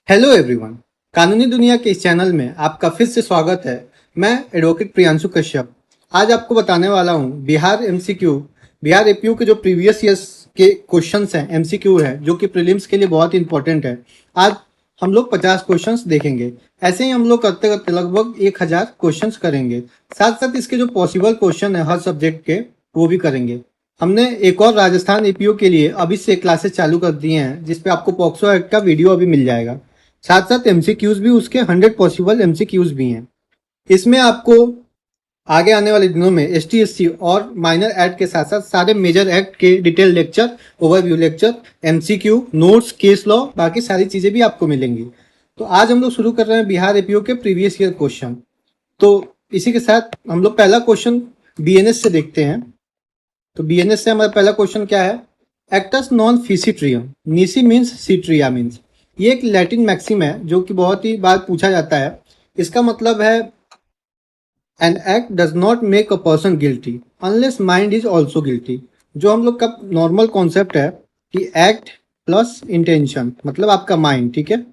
Hello everyone. कानूनी दुनिया के इस चैनल में आपका फिर से स्वागत है। मैं एडवोकेट प्रियांशु कश्यप आज आपको बताने वाला हूं बिहार एपीयू के जो प्रीवियस ईयर्स के क्वेश्चंस हैं, एमसीक्यू है, जो कि प्रीलिम्स के लिए बहुत इंपॉर्टेंट है। आज हम लोग 50 क्वेश्चंस देखेंगे। ऐसे ही हम लोग करते करते लगभग 1000 क्वेश्चंस करेंगे। साथ साथ इसके जो पॉसिबल क्वेश्चन है हर सब्जेक्ट के, वो भी करेंगे। हमने एक और राजस्थान एपीओ के लिए अभी से क्लासेस चालू कर दिए हैं, जिसपे आपको पॉक्सो एक्ट का वीडियो अभी मिल जाएगा। साथ साथ एमसीक्यूज भी, उसके 100 पॉसिबल एमसीक्यूज भी हैं। इसमें आपको आगे आने वाले दिनों में एसटीएससी और माइनर एक्ट के साथ साथ सारे मेजर एक्ट के detail lecture, overview lecture, MCQ, notes, case law, बाकी सारी चीजें भी आपको मिलेंगी। तो आज हम लोग शुरू कर रहे हैं बिहार एपीओ के प्रीवियस ईयर क्वेश्चन। तो इसी के साथ हम लोग पहला क्वेश्चन बीएनएस से देखते हैं। तो बीएनएस से हमारा पहला क्वेश्चन क्या है? Acts non फिसिट्रियम नीसी means सिट्रिया means. ये एक लैटिन मैक्सिम है जो कि बहुत ही बार पूछा जाता है। इसका मतलब है an act does not make a person guilty unless mind is also guilty. जो हम लोग का नॉर्मल कॉन्सेप्ट है कि एक्ट प्लस इंटेंशन मतलब आपका माइंड, ठीक है,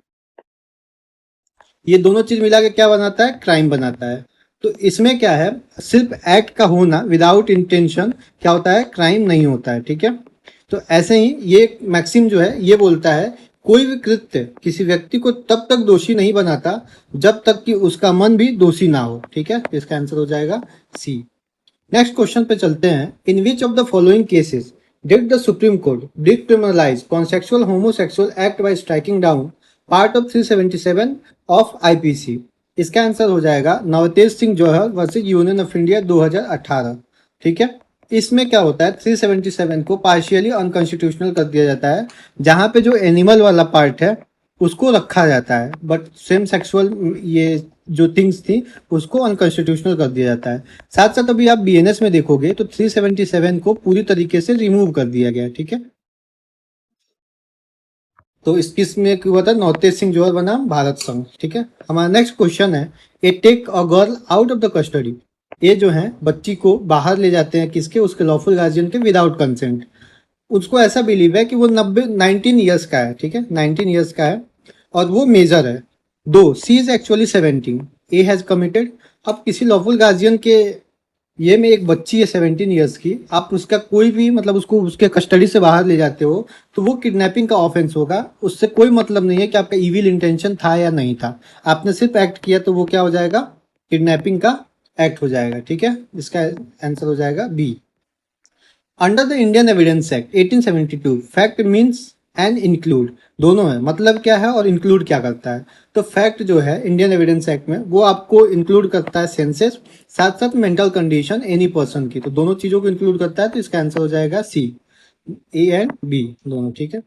ये दोनों चीज मिला के क्या बनाता है? क्राइम बनाता है। तो इसमें क्या है, सिर्फ एक्ट का होना विदाउट इंटेंशन क्या होता है? क्राइम नहीं होता है, ठीक है। तो ऐसे ही ये मैक्सिम जो है ये बोलता है कोई भी कृत्य किसी व्यक्ति को तब तक दोषी नहीं बनाता जब तक कि उसका मन भी दोषी ना हो, ठीक है। तो इसका आंसर हो जाएगा सी। नेक्स्ट क्वेश्चन पे चलते हैं। In which of the following cases did the Supreme Court decriminalise consensual homosexual act by striking down part of 377 of IPC? इसका आंसर हो जाएगा Navtej Singh Johar versus Union of India 2018, ठीक है। इसमें क्या होता है, 377 को पार्शियली अनकॉन्स्टिट्यूशनल कर दिया जाता है, जहां पे जो एनिमल वाला पार्ट है उसको रखा जाता है, बट सेम सेक्सुअल ये जो थिंग्स थी उसको अनकॉन्स्टिट्यूशनल कर दिया जाता है। साथ साथ अभी आप बीएनएस में देखोगे तो 377 को पूरी तरीके से रिमूव कर दिया गया, ठीक है। तो इस किस में क्या हुआ था? नवतेज सिंह जौहर बना भारत संघ, ठीक है। हमारा नेक्स्ट क्वेश्चन है A take a girl out of the custody. ये जो है बच्ची को बाहर ले जाते हैं, किसके? उसके लॉफुल गार्जियन के, विदाउट कंसेंट। उसको ऐसा बिलीव है कि वो 19 ईयर्स का है, ठीक है, 19 ईयर्स का है और वो मेजर है। दो C is actually 17, A has committed. अब किसी लॉफुल गार्जियन के ये में एक बच्ची है 17 ईयर्स की, आप उसका कोई भी मतलब उसको उसके कस्टडी से बाहर ले जाते हो तो वो किडनैपिंग का ऑफेंस होगा। उससे कोई मतलब नहीं है कि आपका इविल इंटेंशन था या नहीं था, आपने सिर्फ एक्ट किया तो वो क्या हो जाएगा? किडनैपिंग का एक्ट हो जाएगा, ठीक है। इसका आंसर हो जाएगा B. Under the Indian evidence Act 1872 fact means and include दोनों है, मतलब क्या है और इंक्लूड क्या करता है? तो फैक्ट जो है इंडियन एविडेंस एक्ट में वो आपको इंक्लूड करता है सेंसेस, साथ साथ मेंटल कंडीशन एनी पर्सन की, तो दोनों चीजों को इंक्लूड करता है। तो इसका आंसर हो जाएगा सी, ए एंड बी दोनों, ठीक है।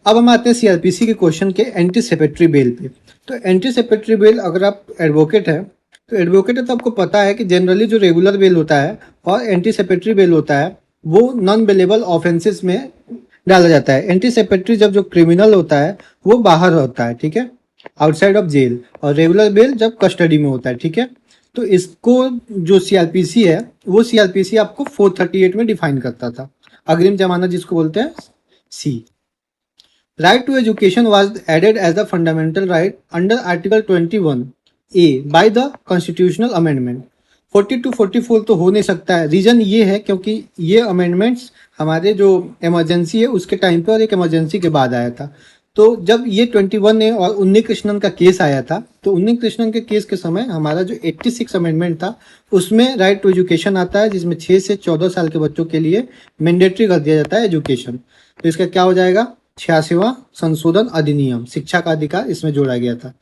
अब हम आते हैं सीआरपीसी के क्वेश्चन के एंटीसिपेटरी बेल पे। तो एंटीसिपेटरी बेल, अगर आप एडवोकेट है तो एडवोकेट है तो आपको पता है कि जनरली जो रेगुलर बेल होता है और एंटीसिपेटरी बेल होता है वो नॉन बेलेबल ऑफेंसेस में डाला जाता है। एंटीसिपेटरी जब जो क्रिमिनल होता है वो बाहर होता है, ठीक है, आउटसाइड ऑफ जेल, और रेगुलर बेल जब कस्टडी में होता है, ठीक है। तो इसको जो सीआरपीसी है वो सीआरपीसी आपको 438 में डिफाइन करता था, अग्रिम जमानत जिसको बोलते हैं सी। Right to education was added as a fundamental right under Article 21A by the Constitutional Amendment। 42 44 तो हो नहीं सकता है। रीजन ये है क्योंकि ये अमेंडमेंट्स हमारे जो इमरजेंसी है उसके टाइम पे और एक इमरजेंसी के बाद आया था। तो जब ये 21A और उन्नी कृष्णन का केस आया था तो उन्नी कृष्णन के केस के समय हमारा जो 86 अमेंडमेंट था उसमें राइट टू एजुकेशन आता है, जिसमें 6 से 14 साल के बच्चों के लिए मैंडेटरी कर दिया जाता है एजुकेशन। तो इसका क्या हो जाएगा? 86वां संशोधन अधिनियम, शिक्षा का अधिकार, इसमें जोड़ा गया था।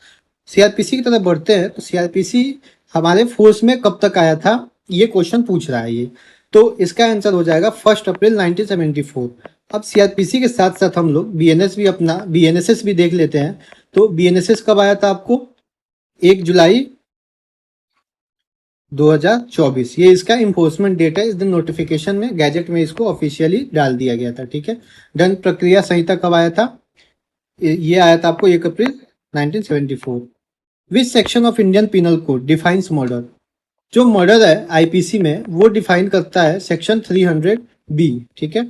सीआरपीसी की तरफ बढ़ते हैं। तो सीआरपीसी हमारे फोर्स में कब तक आया था, ये क्वेश्चन पूछ रहा है ये। तो इसका आंसर हो जाएगा 1 अप्रैल 1974। अब सीआरपीसी के साथ साथ हम लोग बीएनएस भी अपना बीएनएसएस भी देख लेते हैं। तो बीएनएसएस कब आया था आपको? 1 जुलाई 2024, ये इसका इन्फोर्समेंट डेट है। इस दिन नोटिफिकेशन में गैजेट में इसको ऑफिशियली डाल दिया गया था, ठीक है। दंड प्रक्रिया संहिता कब आया था? ये आया था आपको 1 अप्रैल 1974। विच section of Indian penal code defines murder? जो मर्डर है आईपीसी में वो डिफाइन करता है सेक्शन 300 बी, ठीक है।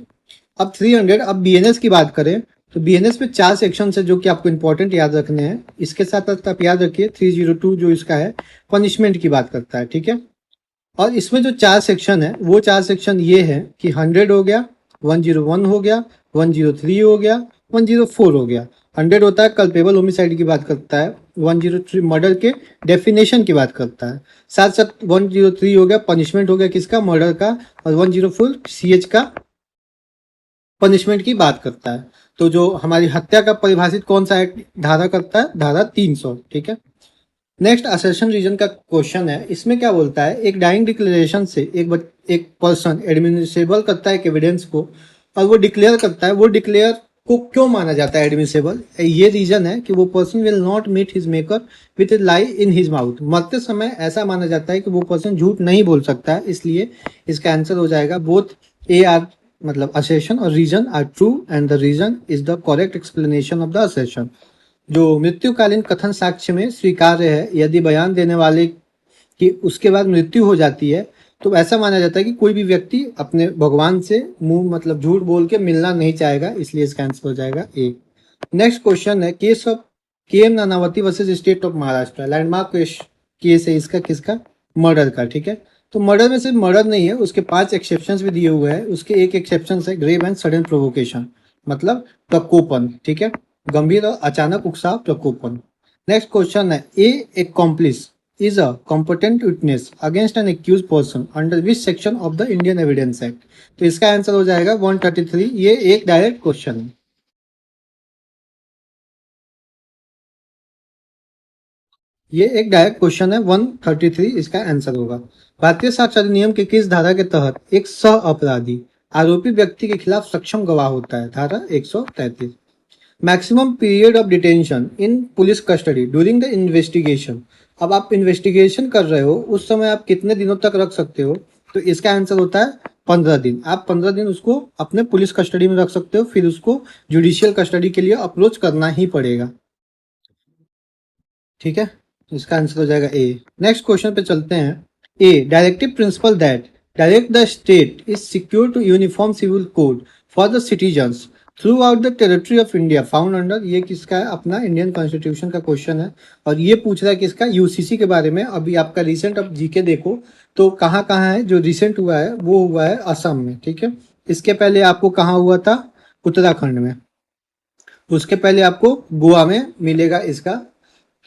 अब 300, अब बीएनएस की बात करें तो बीएनएस में 4 सेक्शन है जो कि आपको इंपॉर्टेंट याद रखने हैं। इसके साथ साथ आप याद रखिए 302 जो इसका है पनिशमेंट की बात करता है, ठीक है। और इसमें जो 4 सेक्शन है वो 4 सेक्शन ये है कि 100 हो गया, 101 हो गया, 103 हो गया, 104 हो गया। 100 होता है कल्पेबल होमिसाइड की बात करता है, 103 मर्डर के डेफिनेशन की बात करता है, साथ साथ 103 हो गया पनिशमेंट हो गया किसका, मर्डर का, और 104 सीएच का पनिशमेंट की बात करता है। तो जो हमारी हत्या का परिभाषित कौन सा एक्ट धारा करता है, धारा 300, ठीक है। नेक्स्ट असर्शन रीजन का क्वेश्चन है। इसमें क्या बोलता है, एक डाइंग डिक्लेरेशन से एक पर्सन एडमिनिसेबल करता है एक एविडेंस को और वो डिक्लेयर करता है, वो डिक्लेयर को क्यों माना जाता है एडमिसेबल, ये रीजन है कि वो person will not meet his maker with a lie in his mouth. मरते समय ऐसा माना जाता है कि वो पर्सन झूठ नहीं बोल सकता है, इसलिए इसका आंसर हो जाएगा बोथ ए आर, मतलब असर्शन और reason are true and the reason is the correct explanation of the assertion. जो मृत्युकालीन कथन साक्ष्य में स्वीकार्य है, यदि बयान देने वाले की उसके बाद मृत्यु हो जाती है तो ऐसा माना जाता है कि कोई भी व्यक्ति अपने भगवान से मुंह मतलब झूठ बोल के मिलना नहीं चाहेगा, इसलिए इसका आंसर हो जाएगा ए। नेक्स्ट क्वेश्चन है case of K M Nanavati versus state of Maharashtra. Landmark case है इसका, किसका, मर्डर का, ठीक है। तो मर्डर में सिर्फ मर्डर नहीं है, उसके 5 एक्सेप्शंस भी दिए हुए हैं। उसके एक एक्सेप्शन है ग्रेव एंड सडन प्रोवोकेशन, मतलब प्रकोपन, ठीक है, गंभीर और अचानक उकसाव, प्रकोपन। नेक्स्ट क्वेश्चन है ए कॉम्प्लिस is a competent witness against an accused person under which section of the Indian Evidence Act। तो इसका आंसर हो जाएगा 133। ये एक डायरेक्ट क्वेश्चन है। ये एक डायरेक्ट क्वेश्चन है, 133 इसका आंसर होगा। भारतीय साक्ष्य अधिनियम के किस धारा के तहत एक सह अपराधी आरोपी व्यक्ति के खिलाफ सक्षम गवाह होता है, धारा 133। Maximum period of detention in police custody during the investigation. अब आप इन्वेस्टिगेशन कर रहे हो उस समय आप कितने दिनों तक रख सकते हो, तो इसका आंसर होता है 15 दिन। आप 15 दिन उसको अपने पुलिस कस्टडी में रख सकते हो, फिर उसको जुडिशियल कस्टडी के लिए अप्रोच करना ही पड़ेगा, ठीक है। इसका आंसर हो जाएगा ए। नेक्स्ट क्वेश्चन पे चलते हैं। A directive principle that direct the state is secure to uniform civil code for the citizens throughout the territory of India found under. ये किसका है, अपना इंडियन कॉन्स्टिट्यूशन का क्वेश्चन है और ये पूछ रहा है किसका, यूसीसी के बारे में। अभी आपका रिसेंट अब जीके देखो तो कहाँ कहाँ है, जो रिसेंट हुआ है वो हुआ है असम में, ठीक है। इसके पहले आपको कहाँ हुआ था, उत्तराखंड में। उसके पहले आपको गोवा में मिलेगा इसका।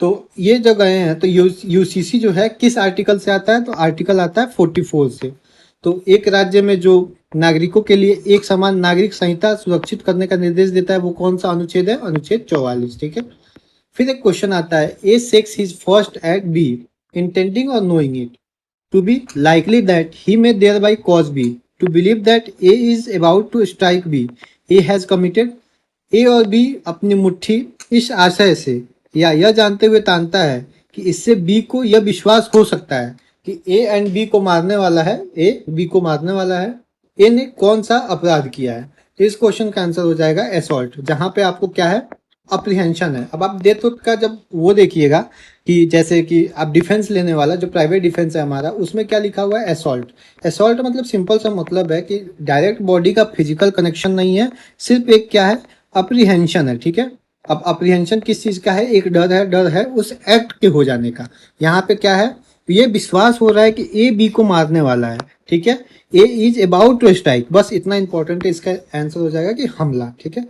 तो ये जो गए हैं तो यूसीसी जो है किस आर्टिकल से आता है, तो आर्टिकल आता है 44 से। तो एक राज्य में जो नागरिकों के लिए एक समान नागरिक संहिता सुरक्षित करने का निर्देश देता है वो कौन सा अनुच्छेद है, अनुच्छेद 44, ठीक है। फिर एक क्वेश्चन आता है A shakes his fist at B intending और knowing it to be likely that he may thereby cause B to believe that A is about to strike B, A has committed. A और B अपनी मुट्ठी इस आशय से या यह जानते हुए तानता है कि इससे बी को यह विश्वास हो सकता है कि ए एंड बी को मारने वाला है, ए बी को मारने वाला है। ए ने कौन सा अपराध किया है, तो इस क्वेश्चन का आंसर हो जाएगा असॉल्ट, जहां पे आपको क्या है, अप्रीहेंशन है। अब आप डेथ का जब वो देखिएगा कि जैसे कि आप डिफेंस लेने वाला जो प्राइवेट डिफेंस है हमारा, उसमें क्या लिखा हुआ है, असॉल्ट। असॉल्ट मतलब सिंपल सा मतलब है कि डायरेक्ट बॉडी का फिजिकल कनेक्शन नहीं है, सिर्फ एक क्या है, अप्रीहेंशन है, ठीक है। अब अप्रीहेंशन किस चीज का है, एक डर है उस एक्ट के हो जाने का। यहाँ पे क्या है, ये विश्वास हो रहा है कि ए बी को मारने वाला है, ठीक है। ए इज अबाउट टू स्ट्राइक, बस इतना इंपॉर्टेंट है, इसका आंसर हो जाएगा कि हमला, ठीक है,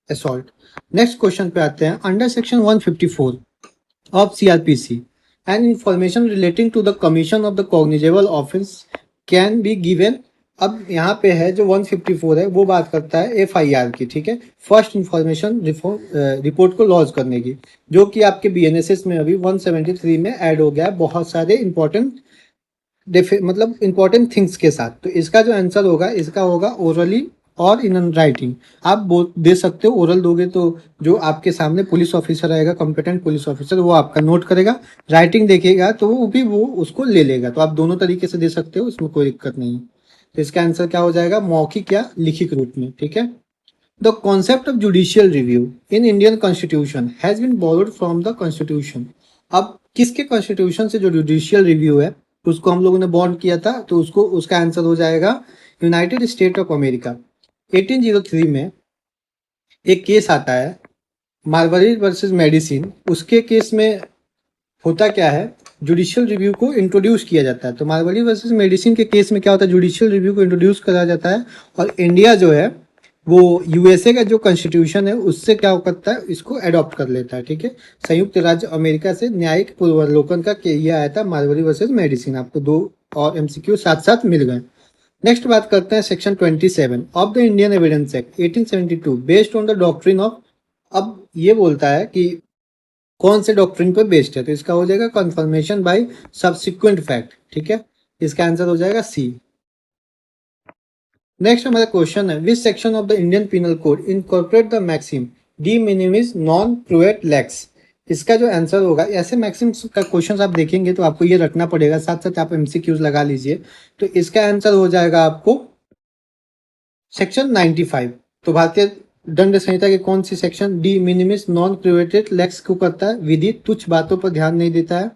असॉल्ट। नेक्स्ट क्वेश्चन पे आते हैं। Under section 154 of CrPC and information relating to the commission of the cognizable offence can be given. अब यहाँ पे है जो 154 है वो बात करता है एफआईआर की, ठीक है, फर्स्ट इंफॉर्मेशन रिपोर्ट को लॉन्च करने की, जो कि आपके बीएनएसएस में अभी 173 में ऐड हो गया है बहुत सारे इंपॉर्टेंट मतलब इंपॉर्टेंट थिंग्स के साथ। तो इसका जो आंसर होगा, इसका होगा ओरली और इन राइटिंग। आप दे सकते हो, ओरल दोगे तो जो आपके सामने पुलिस ऑफिसर आएगा, कॉम्पिटेंट पुलिस ऑफिसर, वो आपका नोट करेगा, राइटिंग देखेगा तो वो भी वो उसको ले लेगा। तो आप दोनों तरीके से दे सकते हो, इसमें कोई दिक्कत नहीं है। तो इसका आंसर क्या हो जाएगा, मौखिक या लिखित रूप में, ठीक है। The concept of judicial review in Indian constitution has been borrowed from the constitution. अब किसके कॉन्स्टिट्यूशन से जो जुडिशियल रिव्यू है उसको हम लोगों ने बॉन्ड किया था, तो उसको उसका आंसर हो जाएगा यूनाइटेड स्टेट ऑफ अमेरिका। 1803 में एक केस आता है मार्वरी वर्सेस मेडिसिन, उसके केस में होता क्या है, जुडिशियल रिव्यू को इंट्रोड्यूस किया जाता है। तो मार्वरी वर्सेस मेडिसिन के केस में क्या होता है, जुडिशियल रिव्यू को इंट्रोड्यूस करा जाता है और इंडिया जो है वो यूएसए का जो कॉन्स्टिट्यूशन है उससे क्या करता है, इसको अडॉप्ट कर लेता है। ठीक है, संयुक्त राज्य अमेरिका से न्यायिक पूर्वावलोकन का ये आया था मार्वरी वर्सेस मेडिसिन। आपको 2 और एमसीक्यू साथ साथ मिल गए। नेक्स्ट बात करते हैं section 27 of the Indian evidence Act 1872 based on the doctrine of. अब ये बोलता है कि कौन से डॉक्ट्रिन पर बेस्ड है, तो इसका हो जाएगा कंफर्मेशन बाय सब्सिक्वेंट फैक्ट। ठीक है, इसका आंसर हो जाएगा सी। नेक्स्ट हमारा क्वेश्चन है which section of the Indian penal code incorporate the maxim de minimis non curat lex. इसका जो आंसर होगा, ऐसे मैक्सिम का क्वेश्चन आप देखेंगे तो आपको ये रखना पड़ेगा, साथ साथ आप एमसीक्यूज लगा लीजिए। तो इसका आंसर हो जाएगा आपको सेक्शन 95। तो भारतीय दंड संहिता के कौन सी section de minimis non curat lex को करता है, विधि तुच्छ बातों पर ध्यान नहीं देता है,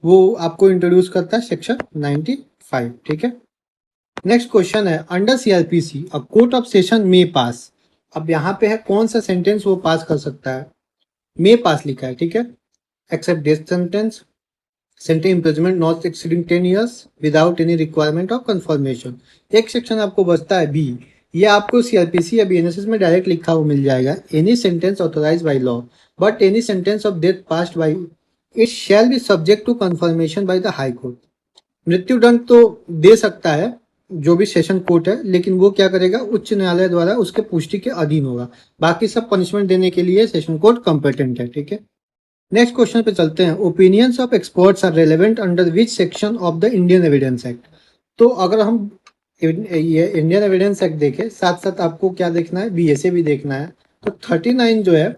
वो आपको इंट्रोड्यूस करता है सेक्शन 95। ठीक है, नेक्स्ट क्वेश्चन है under CrPC a court of session may pass. अब यहाँ पे है कौन सा सेंटेंस वो पास कर सकता है, मे पास लिखा है। ठीक है, except death sentence, sentence imprisonment not exceeding 10 years without any requirement of confirmation. एक सेक्शन आपको बचता है बी, ये आपको सीआरपीसी या बीएनएसएस में डायरेक्ट लिखा हुआ मिल जाएगा। Any sentence authorise by law but any sentence of death passed by it shall be subject to confirmation by the high court. मृत्युदंड तो दे सकता है जो भी सेशन कोर्ट है, लेकिन वो क्या करेगा, उच्च न्यायालय द्वारा उसके पुष्टि के अधीन होगा। बाकी सब पनिशमेंट देने के लिए सेशन कोर्ट कंपेटेंट है। ठीक है, नेक्स्ट क्वेश्चन पे चलते हैं opinions of experts are relevant under which section of the Indian evidence Act. तो अगर हम ये इंडियन एविडेंस एक्ट देखें, साथ साथ आपको क्या देखना है, बीएसए भी देखना है। तो 39 जो है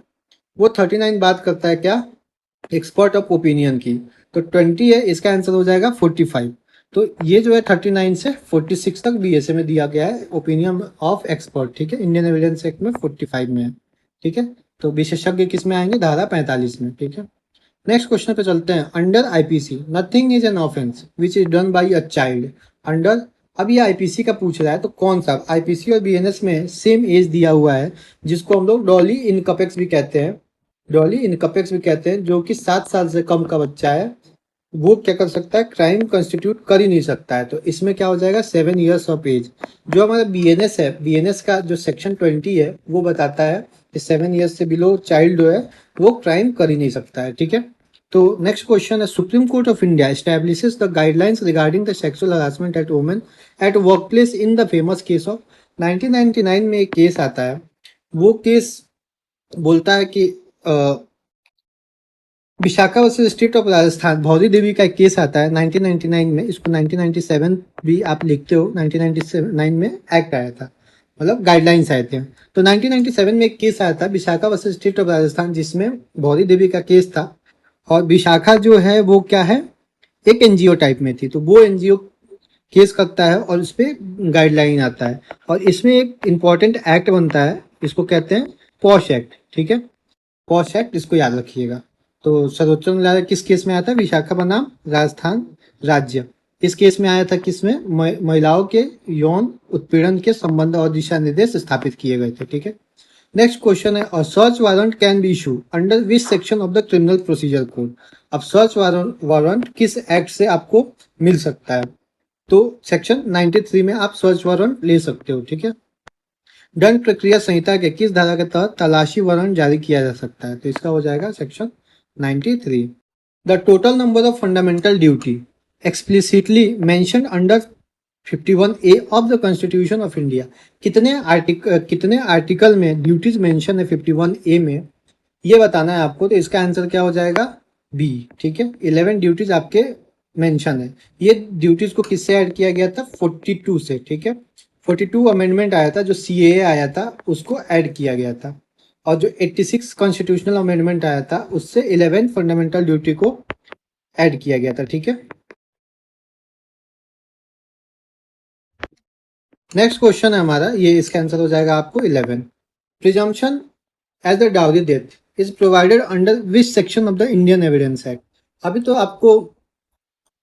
वो 39 बात करता है क्या, एक्सपर्ट ऑफ ओपिनियन की। तो 20 है, इसका आंसर हो जाएगा 45। तो ये जो है 39 से 46 तक बीएसए में दिया गया है ओपिनियन ऑफ एक्सपर्ट। ठीक है, इंडियन एविडेंस एक्ट में 45 में है। ठीक है, तो विशेषज्ञ किस में आएंगे, धारा 45 में। ठीक है, नेक्स्ट क्वेश्चन पे चलते हैं under IPC nothing is an offence which is done by a child under. अब ये आईपीसी का पूछ रहा है, तो कौन सा, आईपीसी और बीएनएस में सेम एज दिया हुआ है जिसको हम लोग डॉली इनकपेक्स भी कहते हैं, डॉली इनकपेक्स भी कहते हैं, जो कि 7 साल से कम का बच्चा है वो क्या कर सकता है, क्राइम कंस्टिट्यूट कर ही नहीं सकता है। तो इसमें क्या हो जाएगा 7 years ऑफ एज। जो हमारा बीएनएस है, बीएनएस का जो सेक्शन 20 है वो बताता है कि 7 years से बिलो चाइल्ड जो है वो क्राइम कर ही नहीं सकता है। ठीक है, तो नेक्स्ट क्वेश्चन है supreme court of India establishes the guidelines regarding the sexual harassment eight women at workplace in the famous case of 1999 में एक केस आता है। वो केस बोलता है कि Vishakha versus state of Rajasthan भौरी देवी का एक केस आता है 1999 में, इसको 1997 भी आप लिखते हो, 1999 में एक्ट आया था, मतलब गाइडलाइंस आए थे। तो 1997 में एक केस आया था Vishakha versus state of Rajasthan, जिसमें भौरी देवी का केस था। और विशाखा जो है वो क्या है, एक एनजीओ टाइप में थी, तो वो एनजीओ केस करता है और उस पर गाइडलाइन आता है। और इसमें एक इम्पॉर्टेंट एक्ट बनता है, इसको कहते हैं पॉश एक्ट। ठीक है, पॉश एक्ट, इसको याद रखिएगा। तो सर्वोच्च न्यायालय किस केस में आया था, विशाखा बनाम राजस्थान राज्य। इस केस में आया था किसमें, महिलाओं के यौन उत्पीड़न के संबंध और दिशा निर्देश स्थापित किए गए थे। ठीक है, नेक्स्ट क्वेश्चन है और search warrant can be issue under which section of the criminal procedure code. अब सर्च वारंट किस एक्ट से आपको मिल सकता है, तो सेक्शन 93 में आप सर्च वारंट ले सकते हो। ठीक है, दंड प्रक्रिया संहिता के किस धारा के तहत तलाशी वारंट जारी किया जा सकता है, तो इसका हो जाएगा section 93। The total number of fundamental duty explicitly mention under 51A of the constitution of India. कितने आर्टिकल में ड्यूटीज मेंशन है 51A में, ये बताना है आपको। तो इसका आंसर क्या हो जाएगा बी। ठीक है, 11 ड्यूटीज आपके मेंशन है। ये ड्यूटीज को किससे ऐड किया गया था, 42 से। ठीक है, 42 अमेंडमेंट आया था, जो सीएए आया था उसको ऐड किया गया था। और जो 86 कॉन्स्टिट्यूशनल अमेंडमेंट आया था उससे 11 फंडामेंटल ड्यूटी को ऐड किया गया था। ठीक है, नेक्स्ट क्वेश्चन है हमारा, ये इसका आंसर हो जाएगा आपको 11। Presumption as the dowry death is provided under which section of the Indian evidence Act. अभी तो आपको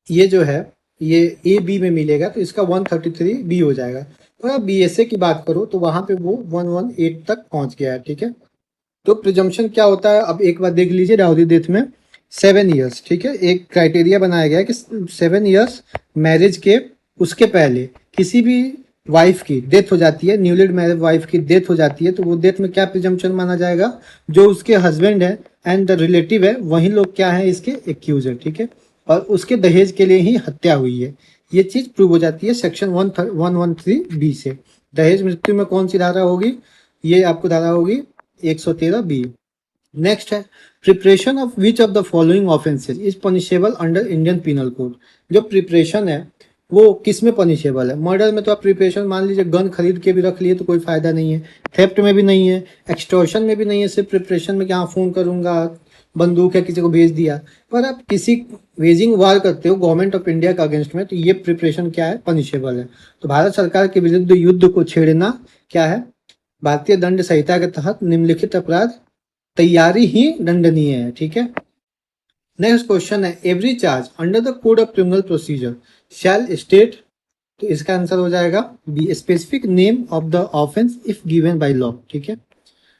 ये जो है ये ए बी में मिलेगा, तो इसका 133 बी हो जाएगा। और आप बीएसए की बात करो तो वहां पे वो 118 तक पहुंच गया है, ठीक है। तो प्रिजम्पशन क्या होता है, अब एक बार देख लीजिए डाउरी डेथ में 7 ईयर्स, ठीक है। एक क्राइटेरिया बनाया गया है कि 7 ईयर्स मैरिज के उसके पहले किसी भी वाइफ की डेथ हो जाती है, न्यूली मैरिड वाइफ की डेथ हो जाती है, तो वो डेथ में क्या प्रिजम्पशन माना जाएगा, जो उसके हस्बैंड है एंड द रिलेटिव है वही लोग क्या है इसके एक्यूज है, ठीक है। और उसके दहेज के लिए ही हत्या हुई है, ये चीज प्रूव हो जाती है सेक्शन 113 बी से। दहेज मृत्यु में कौन सी धारा होगी, ये आपको धारा होगी 113 बी। नेक्स्ट है preparation of which of the following offences is punishable under Indian penal code. जो प्रिपरेशन है वो किस में पनिशेबल है, मर्डर में तो आप प्रिपरेशन मान लीजिए गन खरीद के भी रख लिए तो कोई फायदा नहीं है, थेफ्ट में भी नहीं है, एक्सटॉर्शन में भी नहीं है, सिर्फ प्रिपरेशन में कि हाँ फोन करूंगा, बंदूक है किसी को भेज दिया। पर आप किसी वेजिंग वार करते हो गवर्नमेंट ऑफ इंडिया के अगेंस्ट में, तो ये प्रिपरेशन क्या है, पनिशेबल है। तो भारत सरकार के विरुद्ध युद्ध को छेड़ना क्या है, भारतीय दंड संहिता के तहत निम्नलिखित अपराध तैयारी ही दंडनीय है, ठीक है। नेक्स्ट क्वेश्चन है every charge under the code of criminal procedure shall state, तो इसका आंसर हो जाएगा B specific name of the offence if given by law, ठीक है।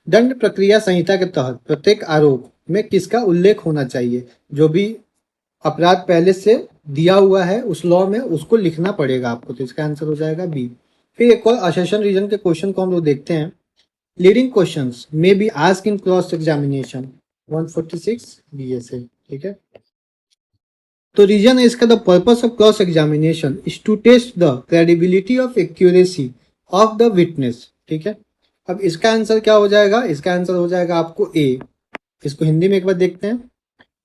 दंड प्रक्रिया संहिता के तहत प्रत्येक आरोप में किसका उल्लेख होना चाहिए, जो भी अपराध पहले से दिया हुआ है उस लॉ में उसको लिखना पड़ेगा आपको, तो इसका आंसर हो जाएगा बी। फिर एक और असेशन रीजन के क्वेश्चन को हम लोग देखते हैं। Leading questions may be asked in cross examination 146 BSA, ठीक है। तो रीजन है इसका the purpose of cross examination is to test the credibility of accuracy of the witness, ठीक है। अब इसका आंसर क्या हो जाएगा, इसका आंसर हो जाएगा आपको ए। इसको हिंदी में एक बार देखते हैं।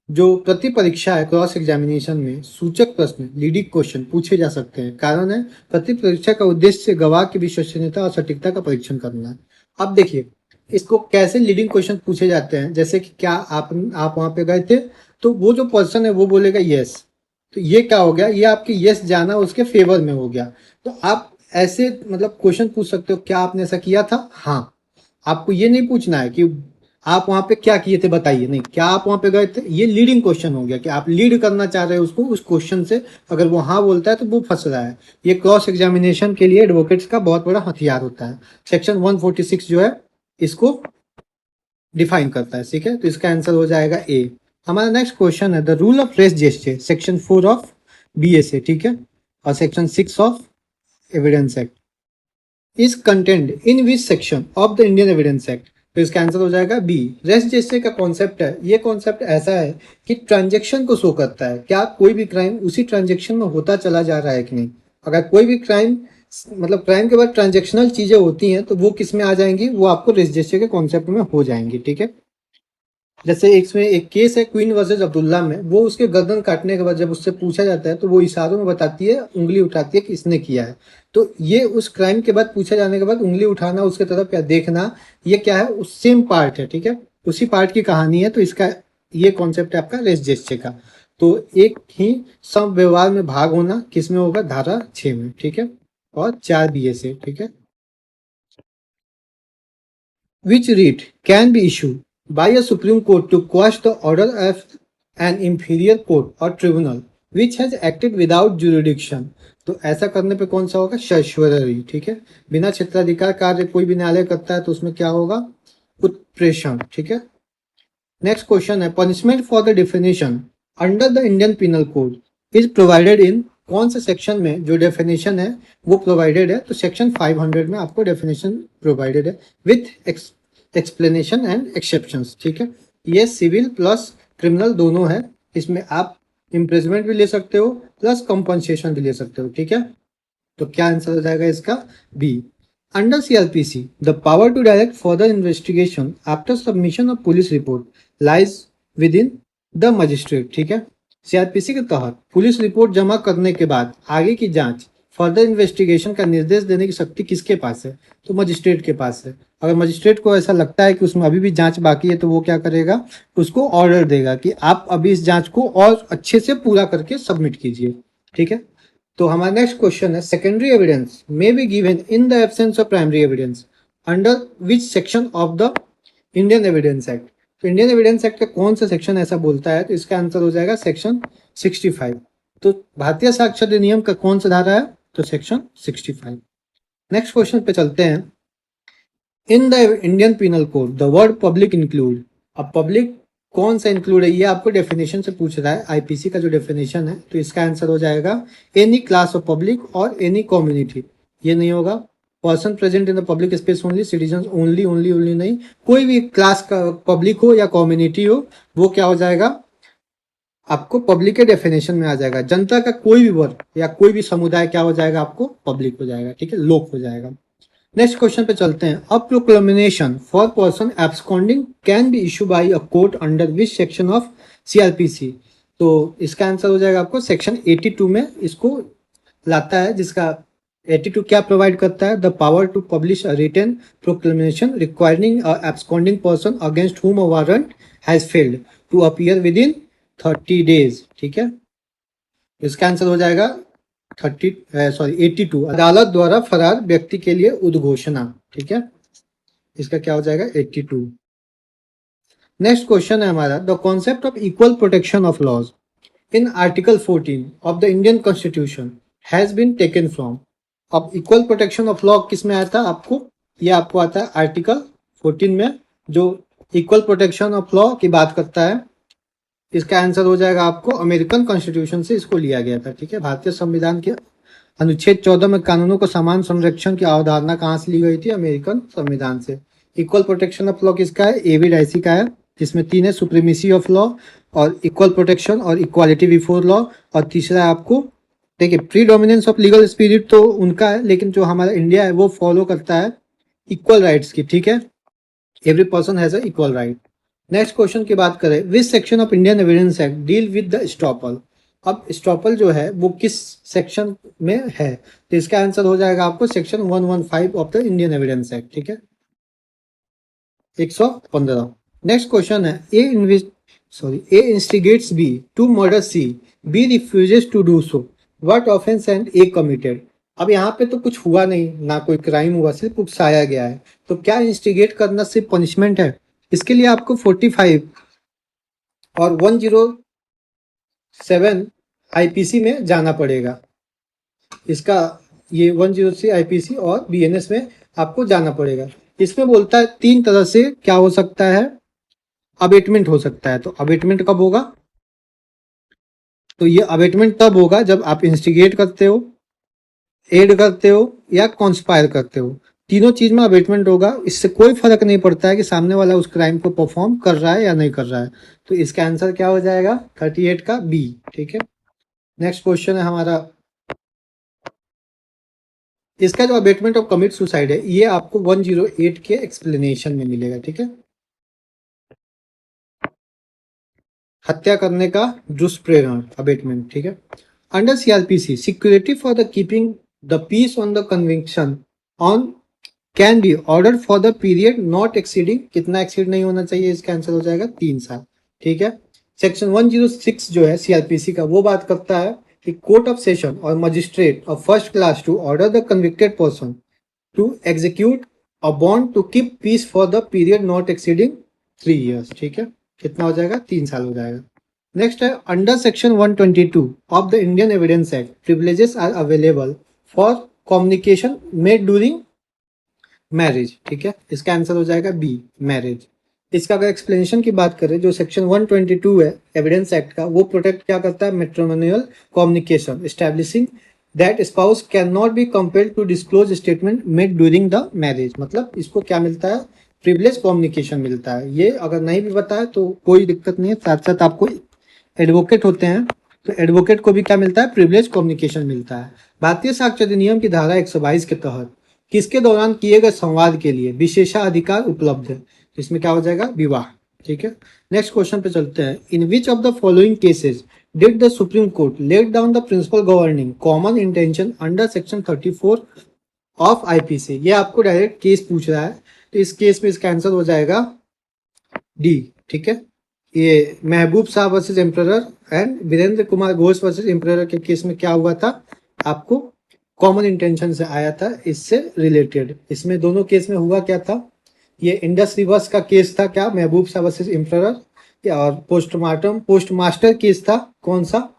जो प्रति परीक्षा है क्रॉस एग्जामिनेशन में सूचक प्रश्न लीडिंग क्वेश्चन पूछे जा सकते हैं, कारण है प्रति परीक्षा का उद्देश्य गवाह की विश्वसनीयता और सटीकता का परीक्षण करना है। अब देखिए इसको कैसे लीडिंग क्वेश्चन पूछे जाते हैं, जैसे कि क्या आप वहां पे गए थे, तो वो जो पर्सन है वो बोलेगा यस, तो ये क्या हो गया, ये आपके यस जाना उसके फेवर में हो गया। तो आप ऐसे मतलब क्वेश्चन पूछ सकते हो, क्या आपने ऐसा किया था, हाँ। आपको ये नहीं पूछना है कि आप वहां पे क्या किए थे बताइए, नहीं, क्या आप वहां पे गए थे, ये लीडिंग क्वेश्चन हो गया कि आप लीड करना चाह रहे हो उसको उस क्वेश्चन से। अगर वो हाँ बोलता है तो वो फंस रहा है। ये क्रॉस एग्जामिनेशन के लिए एडवोकेट्स का बहुत बड़ा हथियार होता है। सेक्शन 146 जो है इसको डिफाइन करता है, ठीक है। तो इसका आंसर हो जाएगा ए। हमारा नेक्स्ट क्वेश्चन है the rule of res gestae section 4 of BSA, ठीक है, और section 6 of evidence act is content in which section of the Indian evidence Act. तो इसका आंसर हो जाएगा बी। रेस्ट जेस्चर का कॉन्सेप्ट है, ये कॉन्सेप्ट ऐसा है कि ट्रांजेक्शन को शो करता है, क्या कोई भी क्राइम उसी ट्रांजेक्शन में होता चला जा रहा है कि नहीं। अगर कोई भी क्राइम मतलब क्राइम के बाद ट्रांजेक्शनल चीजें होती हैं तो वो किस में आ जाएंगी, वो आपको रेस्ट जेस्चर के कॉन्सेप्ट में हो जाएंगी, ठीक है। जैसे इसमें एक केस है क्वीन वर्सेस अब्दुल्ला में, वो उसके गर्दन काटने के बाद जब उससे पूछा जाता है तो वो इशारों में बताती है, उंगली उठाती है कि इसने किया है। तो ये उस क्राइम के बाद पूछा जाने के बाद उंगली उठाना, उसके तरफ क्या देखना, ये क्या है, उस सेम पार्ट है, ठीक है, उसी पार्ट की कहानी है। तो इसका ये कॉन्सेप्ट है आपका रेस्ट जेस्चर का। तो एक ही सम व्यवहार में भाग होना किस में होगा, धारा 6 में, ठीक है, और 4 बीएसए, ठीक है। Which writ can be issued by a Supreme Court to quash the order of an inferior court or tribunal which has acted without jurisdiction। तो ऐसा करने पे कौन सा होगा, सशर्त, ठीक है। बिना क्षेत्राधिकार कार्य कोई भी न्यायालय करता है तो उसमें क्या होगा, उत्प्रेषण, ठीक है। नेक्स्ट क्वेश्चन है punishment for the definition under the Indian penal code is provided in, कौन से सेक्शन में जो डेफिनेशन है वो प्रोवाइडेड है, तो सेक्शन 500 में आपको डेफिनेशन प्रोवाइडेड है विथ एक्सप्लेनेशन एंड एक्सेप्शंस, ठीक है। ये सिविल प्लस क्रिमिनल दोनों है, इसमें आप इम्प्रिजमेंट भी ले सकते हो प्लस कंपनसेशन भी ले सकते हो, ठीक है। तो क्या आंसर हो जाएगा इसका, B. Under CrPC the power to direct further investigation after submission of police report lies within the magistrate, ठीक है। सीआरपीसी के तहत पुलिस रिपोर्ट जमा करने के बाद आगे की जांच फर्दर इन्वेस्टिगेशन का निर्देश देने की शक्ति किसके पास है, तो मजिस्ट्रेट के पास है। अगर मजिस्ट्रेट को ऐसा लगता है कि उसमें अभी भी जांच बाकी है तो वो क्या करेगा, उसको ऑर्डर देगा कि आप अभी इस जांच को और अच्छे से पूरा करके सबमिट कीजिए, ठीक है। तो हमारा नेक्स्ट क्वेश्चन है secondary evidence may be given in the absence of primary evidence under which section of the Indian evidence Act. तो इंडियन एविडेंस एक्ट का कौन सा सेक्शन ऐसा बोलता है, तो इसका आंसर हो जाएगा सेक्शन 65। तो भारतीय साक्ष्य अधिनियम का कौन सा धारा है, तो सेक्शन 65। नेक्स्ट क्वेश्चन पे चलते हैं। In the Indian penal code the word public include, अब पब्लिक कौन सा इंक्लूड है, ये आपको डेफिनेशन से पूछ रहा है, आईपीसी का जो डेफिनेशन है, तो इसका आंसर हो जाएगा एनी क्लास ऑफ पब्लिक और एनी कम्युनिटी। ये नहीं होगा। Person present in the public space only, citizen only, only only नहीं, कोई भी क्लास का पब्लिक हो या कम्युनिटी हो, वो क्या हो जाएगा, आपको पब्लिक के डेफिनेशन में आ जाएगा। जनता का कोई भी वर्ग या कोई भी समुदाय क्या हो जाएगा, आपको पब्लिक हो जाएगा, ठीक है, लोक हो जाएगा। नेक्स्ट क्वेश्चन पे चलते हैं। A proclamation for person absconding can be issue by a court under which section of CrPC, तो इसका आंसर हो जाएगा आपको सेक्शन 82 में इसको लाता है, जिसका 82 क्या प्रोवाइड करता है, the power to publish a written proclamation requiring a absconding person against whom a warrant has failed to appear within 30 days, ठीक है। इसका आंसर हो जाएगा 82, अदालत द्वारा फरार व्यक्ति के लिए उद्घोषणा, ठीक है, इसका क्या हो जाएगा 82। नेक्स्ट क्वेश्चन है हमारा, the concept of equal protection of laws in article 14 of the Indian constitution has been taken from. अब इक्वल प्रोटेक्शन ऑफ लॉ किस में आता है आपको, ये आपको आता है आर्टिकल 14 में, जो इक्वल प्रोटेक्शन ऑफ लॉ की बात करता है। इसका आंसर हो जाएगा आपको अमेरिकन कॉन्स्टिट्यूशन से इसको लिया गया था, ठीक है। भारतीय संविधान के अनुच्छेद 14 में कानूनों को समान संरक्षण की अवधारणा कहाँ से ली गई थी, अमेरिकन संविधान से। इक्वल प्रोटेक्शन ऑफ लॉ किसका है, एवी डाइसी का है, जिसमें 3 है, सुप्रीमेसी ऑफ लॉ और इक्वल प्रोटेक्शन और इक्वालिटी बिफोर लॉ, और तीसरा है आपको, देखिए, प्रीडोमिनेंस ऑफ लीगल स्पिरिट तो उनका है, लेकिन जो हमारा इंडिया है वो फॉलो करता है इक्वल राइट्स की, ठीक है, every person has a equal right. Next question की बात करें, विच section of Indian evidence act deal with the estoppel. अब स्टॉपल जो है वो किस सेक्शन में है, तो इसका आंसर हो जाएगा आपको section 115 of the Indian evidence act, ठीक है, 115। नेक्स्ट क्वेश्चन है, A instigates B to murder C, B refuses to do so, what offence and A committed. अब यहाँ पे तो कुछ हुआ नहीं, ना कोई क्राइम हुआ, सिर्फ उकसाया गया है, तो क्या इंस्टिगेट करना सिर्फ पनिशमेंट है। इसके लिए आपको 45 और 107 आईपीसी में जाना पड़ेगा। इसका ये 103 आईपीसी और बीएनएस में आपको जाना पड़ेगा। इसमें बोलता है 3 तरह से क्या हो सकता है, अबेटमेंट हो सकता है। तो अबेटमेंट कब होगा, तो ये अबेटमेंट तब होगा जब आप इंस्टिगेट करते हो, एड करते हो या कॉन्स्पायर करते हो, तीनों चीज में अबेटमेंट होगा। इससे कोई फर्क नहीं पड़ता है कि सामने वाला उस क्राइम को परफॉर्म कर रहा है या नहीं कर रहा है। तो इसका आंसर क्या हो जाएगा 38 का बी, ठीक है। नेक्स्ट क्वेश्चन है हमारा, इसका जो अबेटमेंट ऑफ कमिट सुसाइड है ये आपको 108 के एक्सप्लेनेशन में मिलेगा, ठीक है। हत्या करने का दुष्प्रेरण अबेटमेंट, ठीक है। Under CrPC security for the keeping the peace on the conviction on can be order for the period not exceeding, कितना एक्सीड नहीं होना चाहिए, इसका आंसर हो जाएगा 3 साल, ठीक है। सेक्शन 106 जो है सीआरपीसी का वो बात करता है कि कोर्ट ऑफ सेशन और magistrate of first class to order the convicted person to execute a bond to keep peace for the period not exceeding 3 years, ठीक है। कितना हो जाएगा 3 साल हो जाएगा। नेक्स्ट है, under section 122 of the Indian evidence act privileges are available for communication made during marriage, ठीक है। इसका आंसर हो जाएगा बी, मैरिज। इसका अगर एक्सप्लेनेशन की बात करें, जो सेक्शन 122 है एविडेंस एक्ट का, वो प्रोटेक्ट क्या करता है, matrimonial communication establishing that spouse can not be compelled to disclose statement made during the marriage. मतलब इसको क्या मिलता है, प्रिविलेज कम्युनिकेशन मिलता है। ये अगर नहीं भी बताया तो कोई दिक्कत नहीं है, साथ साथ आपको एडवोकेट होते हैं तो एडवोकेट को भी क्या मिलता है, प्रिविलेज कम्युनिकेशन मिलता है। भारतीय साक्ष्य अधिनियम की धारा 122 के तहत किसके दौरान किए गए संवाद के लिए विशेषाधिकार उपलब्ध है, इसमें क्या हो जाएगा, विवाह, ठीक है। नेक्स्ट क्वेश्चन पे चलते हैं, in which of the following cases did the Supreme Court lay down the principle governing common intention under section 34 of IPC. ये आपको डायरेक्ट केस पूछ रहा है, तो इस केस में इसका आंसर हो जाएगा डी, ठीक है। ये Mahboob Shah versus emperor and Virendra Kumar Ghosh versus emperor के केस में क्या हुआ था, आपको कॉमन इंटेंशन से आया था, इससे रिलेटेड। इसमें दोनों केस में हुआ क्या था, ये इंडस रिवर्स का केस था क्या, महबूब शाह वर्सेस एम्परर, और पोस्टमार्टम पोस्टमास्टर केस था कौन सा,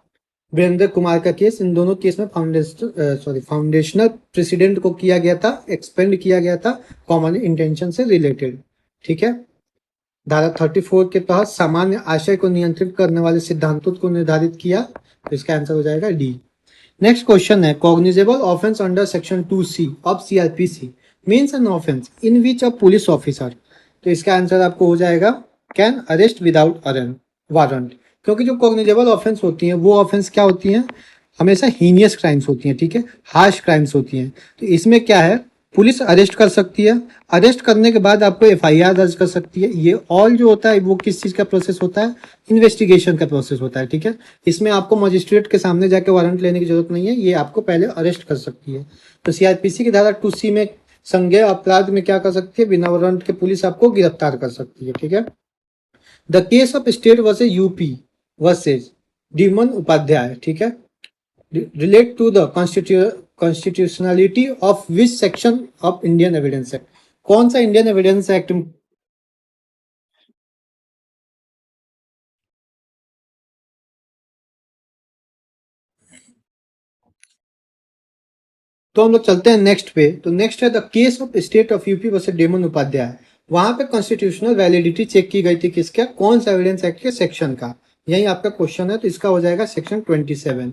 वीरेंद्र कुमार का केस, इन दोनों केस में फाउंडेशनल प्रेसिडेंट को किया गया था, एक्सपेंड किया गया था कॉमन इंटेंशन से रिलेटेड। ठीक है, धारा 34 के तहत सामान्य आशय को नियंत्रित करने वाले सिद्धांतों को निर्धारित किया, तो इसका आंसर हो जाएगा डी। नेक्स्ट क्वेश्चन है, cognizable offence under section 2C of CrPC means an offence in which a police officer, तो इसका आंसर आपको हो जाएगा कैन अरेस्ट विदाउट वारंट। क्योंकि जो कॉग्निजेबल ऑफेंस होती हैं वो ऑफेंस क्या होती हैं, हमेशा हीनियस क्राइम्स होती हैं, ठीक है, हार्श क्राइम्स होती हैं। तो इसमें क्या है, पुलिस अरेस्ट कर सकती है, अरेस्ट करने के बाद आपको एफआईआर दर्ज कर सकती है। ये ऑल जो होता है वो किस चीज का प्रोसेस होता है, इन्वेस्टिगेशन का प्रोसेस होता है। ठीक है, इसमें आपको मजिस्ट्रेट के सामने जाके वारंट लेने की जरूरत नहीं है, ये आपको पहले अरेस्ट कर सकती है। तो सीआरपीसी की धारा 2C में संज्ञेय अपराध में क्या कर सकती है, बिना वारंट के पुलिस आपको गिरफ्तार कर सकती है। ठीक है, the case of state versus UP versus Deoman Upadhyaya, ठीक है, relate to the constitutionality of which section of Indian Evidence Act, कौन सा इंडियन एविडेंस एक्ट, तो हम लोग चलते हैं नेक्स्ट पे। तो नेक्स्ट है the case of state of UP versus Deoman Upadhyaya. वहां पे कॉन्स्टिट्यूशनल वैलिडिटी चेक की गई थी, किसका, कौन सा एविडेंस एक्ट के सेक्शन का, यही आपका क्वेश्चन है। तो इसका हो जाएगा सेक्शन 27।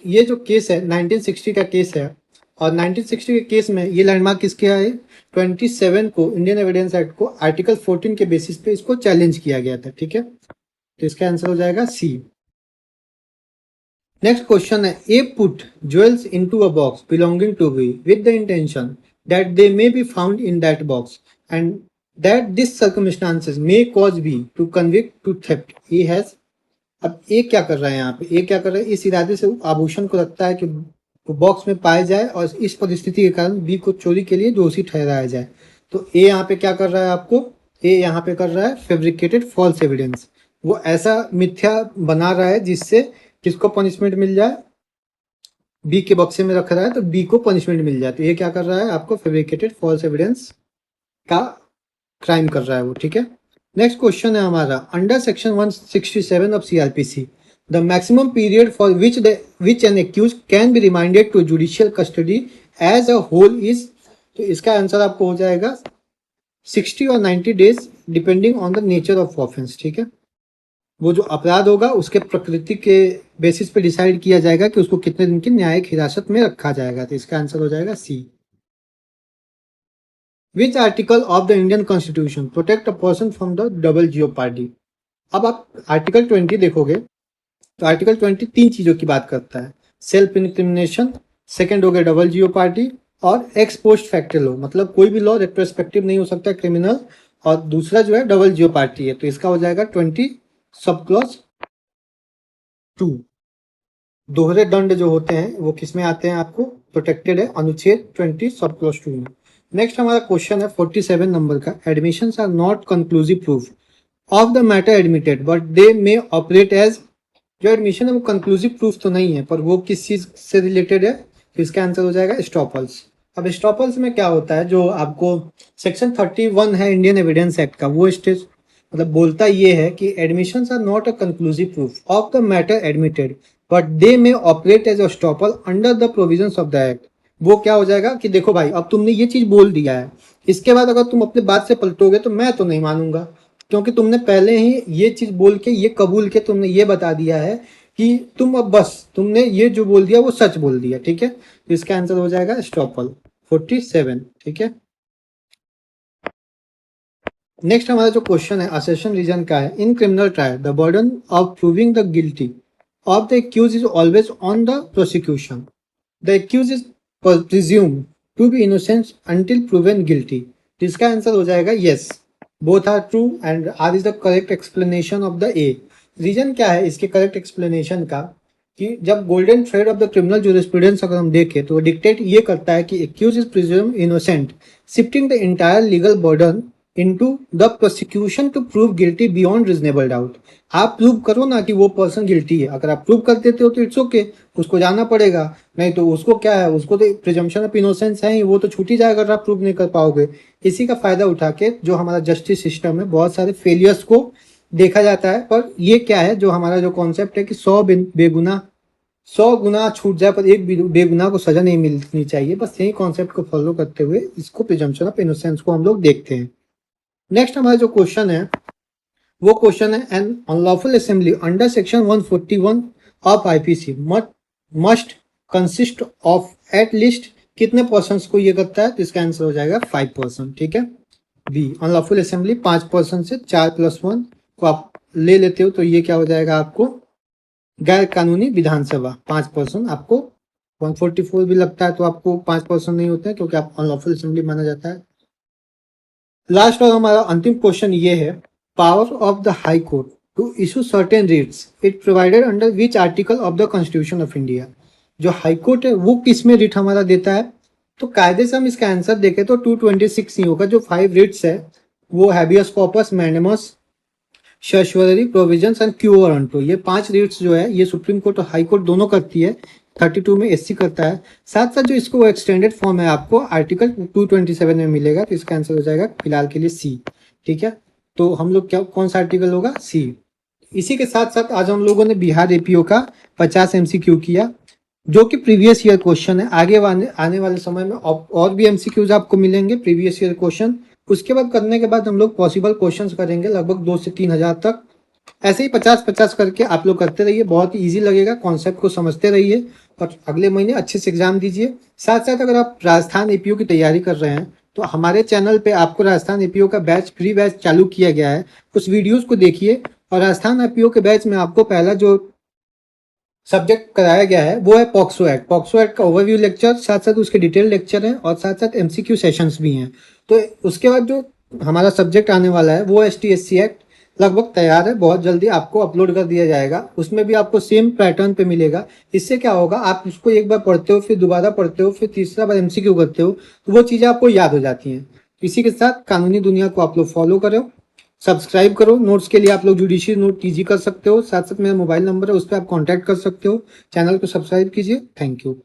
ये जो केस है 1960 का केस है, और 1960 के केस में ये लैंडमार्क किसके है, 27 को इंडियन एविडेंस एक्ट को आर्टिकल 14 के बेसिस पे इसको चैलेंज किया गया था। ठीक है, तो इसका आंसर हो जाएगा सी। नेक्स्ट क्वेश्चन है, A put jewels into a box belonging to B with the intention that they may be found in that box and that this circumstances may cause B to convict to theft, A has. अब A क्या कर रहा है यहाँ पे, ए क्या कर रहा है, इस इरादे से आभूषण को रखता है कि बॉक्स में पाया जाए और इस परिस्थिति के कारण बी को चोरी के लिए दोषी ठहराया जाए। तो ए यहाँ पे क्या कर रहा है, आपको ए यहाँ पे कर रहा है फेब्रिकेटेड फॉल्स एविडेंस, वो ऐसा मिथ्या बना रहा है जिससे किसको पनिशमेंट मिल जाए, बी के बक्से में रख रहा है तो बी को पनिशमेंट मिल जाए। तो ये क्या कर रहा है, आपको फेब्रिकेटेड फॉल्स एविडेंस का क्राइम कर रहा है वो। ठीक है, नेक्स्ट क्वेश्चन है हमारा, under section 167 of CrPC the maximum period for which an accused can be remanded to judicial custody as a whole is, तो इसका आंसर आपको हो जाएगा 60 और 90 days depending on the nature of offence. ठीक है, वो जो अपराध होगा उसके प्रकृति के बेसिस पे डिसाइड किया जाएगा कि उसको कितने दिन की न्यायिक हिरासत में रखा जाएगा। तो इसका आंसर हो जाएगा C. Which article of the Indian constitution protect a person from the double jeopardy. अब आप आर्टिकल 20 देखोगे तो आर्टिकल 20 तीन चीजों की बात करता है, सेल्फ इंक्रिमिनेशन, सेकंड हो गया डबल जियोपार्डी, और एक्स पोस्ट फैक्टर लॉ, मतलब कोई भी लॉ रेट्रोस्पेक्टिव नहीं हो सकता क्रिमिनल, और दूसरा जो है डबल जियोपार्डी है। तो इसका हो जाएगा 20 सब क्लॉज 2। दोहरे दंड जो होते हैं वो किसमें आते हैं, आपको प्रोटेक्टेड है अनुच्छेद 20 सब क्लॉज 2 में। नेक्स्ट हमारा क्वेश्चन है 47 नंबर का, admissions are not conclusive proof of the matter admitted but they may operate as, जो एडमिशन है वो कंक्लूसिव प्रूफ तो नहीं है पर वो किस चीज से रिलेटेड है, तो इसका आंसर हो जाएगा स्टॉपल्स। अब स्टॉपल्स में क्या होता है, जो आपको सेक्शन 31 है इंडियन एविडेंस एक्ट का, वो स्टेज मतलब बोलता ये है कि admissions are not a conclusive proof of the matter admitted but they may operate as a estoppel under the provisions of the act. वो क्या हो जाएगा कि देखो भाई अब तुमने ये चीज बोल दिया है, इसके बाद अगर तुम अपने बात से पलटोगे तो मैं तो नहीं मानूंगा, क्योंकि तुमने पहले ही ये चीज बोल के ये कबूल के तुमने ये बता दिया है कि तुम अब बस तुमने ये जो बोल दिया वो सच बोल दिया। ठीक है, तो इसका आंसर हो जाएगा स्टॉपल 47। ठीक है, नेक्स्ट हमारा जो क्वेश्चन है असेशन रीजन का है, in criminal trial the burden of proving the guilty of the accused is always on the prosecution, the accused is presumed to be innocent until proven guilty. इसका answer हो जाएगा yes, both are true and R is the correct explanation of the A. Reason क्या है इसके correct explanation का, कि जब golden thread of the criminal jurisprudence अगर हम देखें तो डिक्टेट ये करता है कि accused is presumed innocent, shifting the entire legal burden into the prosecution to prove guilty beyond reasonable doubt. आप प्रूव करो ना कि वो पर्सन गिल्टी है, अगर आप प्रूव कर देते हो तो इट्स ओके, उसको जाना पड़ेगा, नहीं तो उसको क्या है, उसको तो प्रिजम्पशन ऑफ इनोसेंस है ही, वो तो छूट ही जाएगा अगर आप प्रूव नहीं कर पाओगे। इसी का फायदा उठा के जो हमारा जस्टिस सिस्टम है बहुत सारे फेलियर्स को देखा जाता है, पर ये क्या है जो हमारा जो कॉन्सेप्ट है कि 100 बेगुनाह 100 गुना छूट जाए पर एक बेगुनाह को सजा नहीं मिलनी चाहिए। बस यही कॉन्सेप्ट को फॉलो करते हुए इसको प्रिजम्पशन ऑफ इनोसेंस को हम लोग देखते हैं। नेक्स्ट हमारा जो क्वेश्चन है वो क्वेश्चन है, an unlawful assembly under section 141 of IPC must consist of at least कितने पर्सन को ये करता है? तो इसका आंसर हो जाएगा 5%। ठीक है, बी अनलॉफुल असेंबली 5% से 4+1 को आप ले लेते हो तो ये क्या हो जाएगा आपको? गैर कानूनी विधानसभा 5%। आपको 144 भी लगता है तो आपको 5% नहीं होते हैं क्योंकि आप अनलॉफुल असेंबली माना जाता है। लास्ट और हमारा अंतिम क्वेश्चन ये है, power of the high court to issue certain writs it provided under which article of the constitution of India. जो हाई कोर्ट है वो किस में रिट हमारा देता है? तो कायदे से हम इसका आंसर देखें तो 226 नहीं होगा। जो 5 रिट्स है वो habeas corpus, mandamus, certiorari provisions and quo warranto, ये 5 रिट्स जो है ये सुप्रीम कोर्ट और हाई कोर्ट दोनों करती है। 32 में एससी करता है। साथ साथ जो इसको एक्सटेंडेड फॉर्म है आपको आर्टिकल 227 में मिलेगा तो इसका आंसर हो जाएगा फिलहाल के लिए सी। ठीक है, तो हम लोग क्या कौन सा आर्टिकल होगा? सी। इसी के साथ साथ आज हम लोगों ने बिहार एपीओ का 50 एमसीक्यू किया जो कि प्रीवियस ईयर क्वेश्चन है। आगे आने वाले समय में और भी एमसीक्यूज आपको मिलेंगे प्रीवियस ईयर क्वेश्चन। उसके बाद करने के बाद हम लोग पॉसिबल क्वेश्चंस करेंगे लगभग 2 से 3 हजार तक। ऐसे ही 50-50 करके आप लोग करते रहिए, बहुत ही ईजी लगेगा, कॉन्सेप्ट को समझते रहिए और अगले महीने अच्छे से एग्जाम दीजिए। साथ साथ अगर आप राजस्थान एपीओ की तैयारी कर रहे हैं तो हमारे चैनल पे आपको राजस्थान एपीओ का बैच फ्री बैच चालू किया गया है, उस वीडियोस को देखिए। और राजस्थान एपीओ के बैच में आपको पहला जो सब्जेक्ट कराया गया है वो है पॉक्सो एक्ट। पॉक्सो एक्ट का ओवरव्यू लेक्चर, साथ साथ उसके डिटेल लेक्चर हैं और साथ साथ एमसीक्यू सेशंस भी हैं। तो उसके बाद जो हमारा सब्जेक्ट आने वाला है वो ST/SC एक्ट लगभग तैयार है, बहुत जल्दी आपको अपलोड कर दिया जाएगा। उसमें भी आपको सेम पैटर्न पे मिलेगा। इससे क्या होगा, आप उसको एक बार पढ़ते हो, फिर दोबारा पढ़ते हो, फिर तीसरा बार एमसीक्यू करते हो तो वो चीज़ें आपको याद हो जाती हैं। इसी के साथ कानूनी दुनिया को आप लोग फॉलो करो, सब्सक्राइब करो। नोट्स के लिए आप लोग जुडिशियल नोट टीजी कर सकते हो। साथ साथ मेरा मोबाइल नंबर है, उस पर आप कॉन्टैक्ट कर सकते हो। चैनल को सब्सक्राइब कीजिए। Thank you.